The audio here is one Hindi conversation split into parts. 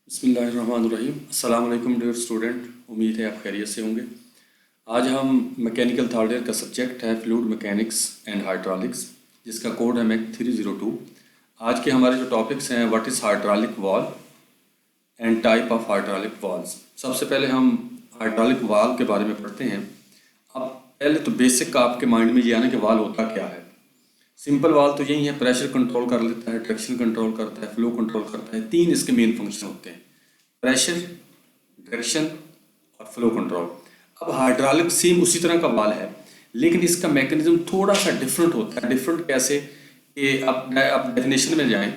बिस्मिल्लाहिर्रहमानिर्रहीम। अस्सलाम वालेकुम डियर स्टूडेंट, उम्मीद है आप खैरियत से होंगे। आज हम मैकेनिकल थर्ड ईयर का सब्जेक्ट है फ्लूइड मैकेनिक्स एंड हाइड्रोलिक्स, जिसका कोड है मैक 302। आज के हमारे जो टॉपिक्स हैं what is hydraulic valve and type of hydraulic valves. सबसे पहले हम हाइड्रोलिक वाल्व के बारे में पढ़ते हैं। अब पहले तो बेसिक आपके माइंड में ये आना कि वाल्व होता क्या है। सिंपल वाल्व तो यही है, प्रेशर कंट्रोल कर लेता है, डायरेक्शन कंट्रोल करता है, फ्लो कंट्रोल करता है। तीन इसके मेन फंक्शन होते हैं, प्रेशर, डायरेक्शन और फ्लो कंट्रोल। अब हाइड्रोलिक सेम उसी तरह का वाल्व है, लेकिन इसका मैकेनिज्म थोड़ा सा डिफरेंट होता है। डिफरेंट कैसे कि अब डेफिनेशन में जाएं।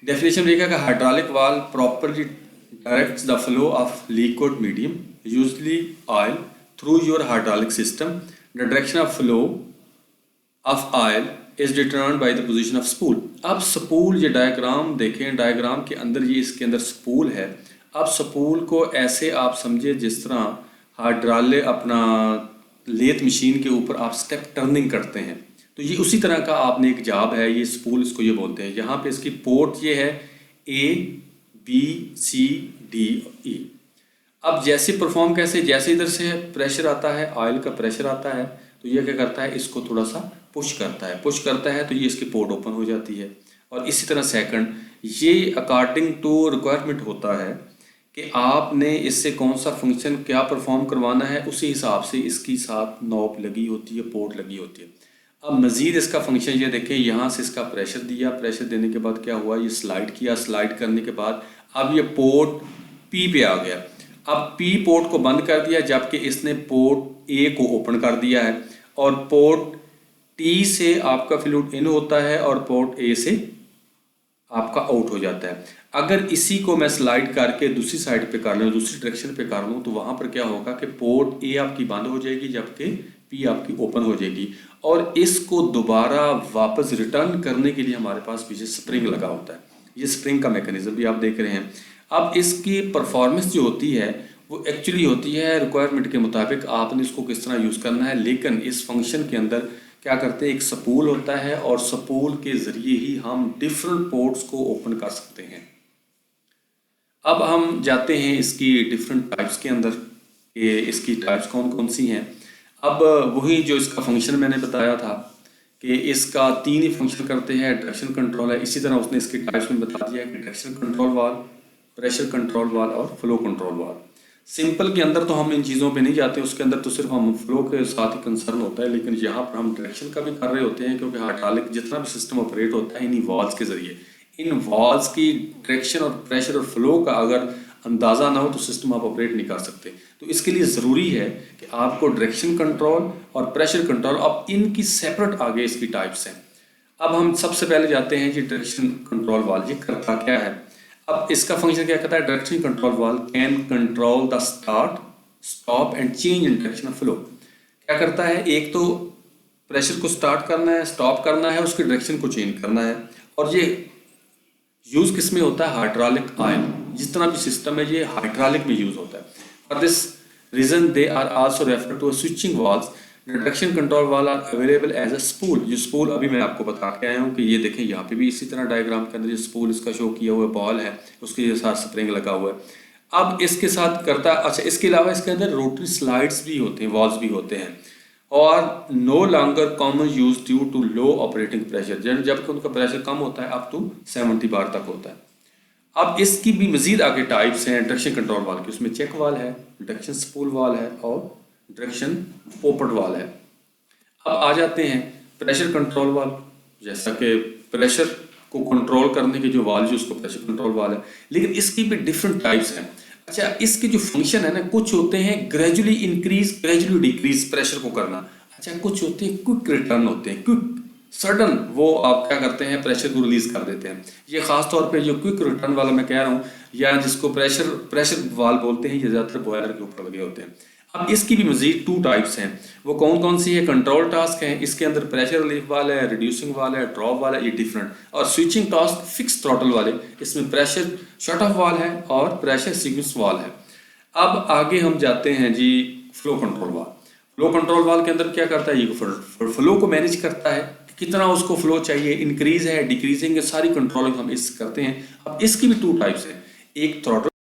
डेफिनेशन में लिखा कि hydraulic valve properly directs the flow of liquid medium usually oil through your hydraulic system. The direction of flow of oil is determined by the position of spool. अब स्पूल, ये डायग्राम देखें, डायग्राम के अंदर ये इसके अंदर स्पूल है। अब स्पूल को ऐसे आप समझे जिस तरह हाइड्रोलिक अपना लेथ मशीन के ऊपर आप स्टेप टर्निंग करते हैं, तो ये उसी तरह का आपने एक जॉब है। ये स्पूल इसको ये बोलते हैं। यहाँ पे इसकी पोर्ट ये है ABCDE। अब जैसे परफॉर्म कैसे, जैसे इधर से प्रेशर आता है, ऑयल का प्रेशर आता है, तो ये क्या करता है, इसको थोड़ा सा पुश करता है तो ये इसकी पोर्ट ओपन हो जाती है। और इसी तरह सेकंड, ये अकॉर्डिंग टू रिक्वायरमेंट होता है कि आपने इससे कौन सा फंक्शन क्या परफॉर्म करवाना है, उसी हिसाब से इसकी साथ नॉब लगी होती है, पोर्ट लगी होती है। अब मज़ीद इसका फंक्शन ये देखें, यहाँ से इसका प्रेशर दिया, प्रेशर देने के बाद क्या हुआ, ये स्लाइड किया, स्लाइड करने के बाद अब ये पोर्ट P पे आ गया। अब P पोर्ट को बंद कर दिया, जबकि इसने पोर्ट A को ओपन कर दिया है। और पोर्ट T से आपका फ्लूइड इन होता है और पोर्ट A से आपका आउट हो जाता है। अगर इसी को मैं स्लाइड करके दूसरी साइड पे कर लूँ, दूसरी डायरेक्शन पे कर लूँ, तो वहाँ पर क्या होगा कि पोर्ट A आपकी बंद हो जाएगी, जबकि P आपकी ओपन हो जाएगी। और इसको दोबारा वापस रिटर्न करने के लिए हमारे पास पीछे स्प्रिंग लगा होता है। ये स्प्रिंग का मैकेनिज्म भी आप देख रहे हैं। अब इसकी परफॉर्मेंस जो होती है वो एक्चुअली होती है रिक्वायरमेंट के मुताबिक आपने इसको किस तरह यूज़ करना है। लेकिन इस फंक्शन के अंदर क्या करते हैं, एक स्पूल होता है और स्पूल के ज़रिए ही हम डिफरेंट पोर्ट्स को ओपन कर सकते हैं। अब हम जाते हैं इसकी डिफरेंट टाइप्स के अंदर कि इसकी टाइप्स कौन कौन सी हैं। अब वही जो इसका फंक्शन मैंने बताया था कि इसका तीन ही फंक्शन करते हैं, डायरेक्शन कंट्रोल है। इसी तरह उसने इसके टाइप्स में बता दिया कि direction control valve, pressure control valve और फ्लो कंट्रोल वाल्व। सिंपल के अंदर तो हम इन चीज़ों पे नहीं जाते, उसके अंदर तो सिर्फ हम फ्लो के साथ ही कंसर्न होता है। लेकिन यहाँ पर हम डायरेक्शन का भी कर रहे होते हैं, क्योंकि हाइड्रोलिक जितना भी सिस्टम ऑपरेट होता है इन्हीं वाल्व्स के ज़रिए। इन वाल्व्स की डायरेक्शन और प्रेशर और फ्लो का अगर अंदाज़ा ना हो तो सिस्टम आप ऑपरेट नहीं कर सकते। तो इसके लिए ज़रूरी है कि आपको डायरेक्शन कंट्रोल और प्रेशर कंट्रोल, अब इनकी सेपरेट आगे इसकी टाइप्स हैं। अब हम सबसे पहले जाते हैं कि डायरेक्शन कंट्रोल वाल्व ये करता क्या है। अब इसका फंक्शन क्या कहता है, direction control valve can control the start, stop and change in direction of flow. क्या करता है, एक तो प्रेशर को स्टार्ट करना है, स्टॉप करना है, उसकी डायरेक्शन को चेंज करना है। और ये यूज़ किस में होता है, हाइड्रोलिक ऑयल, जितना भी सिस्टम है ये हाइड्रोलिक में यूज़ होता है। For this reason they are also refer to switching valves. Direction control valve are available as a spool. जो स्पूल अभी मैं आपको बता के आया हूँ कि ये देखें, यहाँ पे भी इसी तरह डायग्राम के अंदर ये स्पूल इसका शो किया हुआ बॉल है, उसके साथ स्प्रिंग लगा हुआ है। अब इसके साथ करता, अच्छा इसके अलावा इसके अंदर रोटरी स्लाइड्स भी होते हैं, वॉल्स भी होते हैं। और no longer common use due to low operating pressure, जब उनका प्रेशर कम होता है अप टू 70 बार तक होता है। अब इसकी भी मजीद आगे टाइप्स हैं डायरेक्शन कंट्रोल वाल की। उसमें चेक वाल है, डायरेक्शन स्पूल वाल है और डायरेक्शन पोपट वाल है। अब आ जाते हैं प्रेशर कंट्रोल वाल। जैसा कि प्रेशर को कंट्रोल करने के जो वाल जो उसको प्रेशर कंट्रोल वाल है, लेकिन इसकी भी डिफरेंट टाइप्स हैं। अच्छा, इसके जो फंक्शन है ना, कुछ होते हैं gradually increase, gradually decrease pressure को करना। अच्छा, कुछ होते हैं क्विक रिटर्न होते हैं, क्विक सडन, वो आप क्या करते हैं, प्रेशर को रिलीज कर देते हैं। ये खास तौर पे जो क्विक रिटर्न वाला मैं कह रहा हूँ, या जिसको प्रेशर वाल बोलते हैं, ये ज़्यादातर बॉयलर के ऊपर लगे होते हैं। अब इसकी भी मजीद 2 टाइप्स हैं। वो कौन कौन सी है, कंट्रोल टास्क है, इसके अंदर प्रेशर रिलीफ वाला है, रिड्यूसिंग वाला है, ड्रॉप वाला है, ये डिफरेंट। और स्विचिंग टास्क फिक्स थ्रॉटल वाले, इसमें प्रेशर शट ऑफ वाल है और प्रेशर सीक्वेंस वाल है। अब आगे हम जाते हैं जी फ्लो कंट्रोल वाल। फ्लो कंट्रोल वाल के अंदर क्या करता है, ये फ्लो को मैनेज करता है, कितना उसको फ्लो चाहिए, इंक्रीज है, डिक्रीजिंग है, सारी कंट्रोलिंग हम इस करते हैं। अब इसकी भी 2 टाइप्स हैं, एक थ्रॉटल